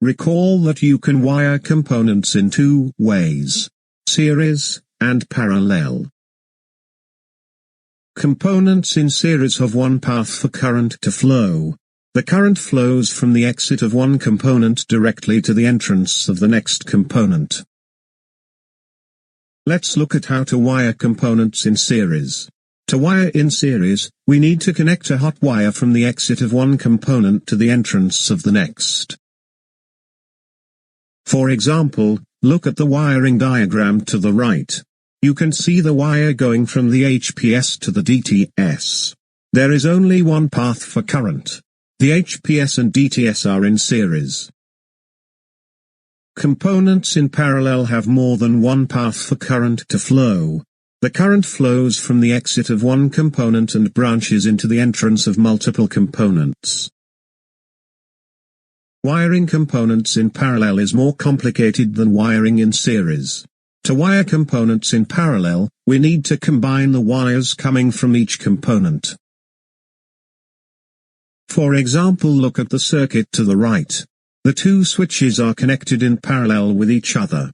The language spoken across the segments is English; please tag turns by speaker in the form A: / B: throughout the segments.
A: Recall that you can wire components in two ways: series and parallel. Components in series have one path for current to flow. The current flows from the exit of one component directly to the entrance of the next component. Let's look at how to wire components in series. To wire in series, we need to connect a hot wire from the exit of one component to the entrance of the next. For example, look at the wiring diagram to the right. You can see the wire going from the HPS to the DTS. There is only one path for current. The HPS and DTS are in series. Components in parallel have more than one path for current to flow. The current flows from the exit of one component and branches into the entrance of multiple components. Wiring components in parallel is more complicated than wiring in series. To wire components in parallel, we need to combine the wires coming from each component. For example, look at the circuit to the right. The two switches are connected in parallel with each other.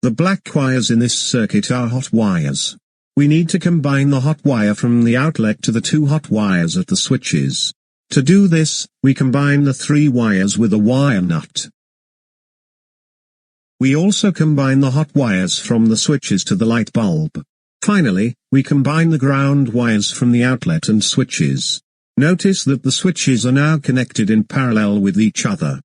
A: The black wires in this circuit are hot wires. We need to combine the hot wire from the outlet to the two hot wires at the switches. To do this, we combine the three wires with a wire nut. We also combine the hot wires from the switches to the light bulb. Finally, we combine the ground wires from the outlet and switches. Notice that the switches are now connected in parallel with each other.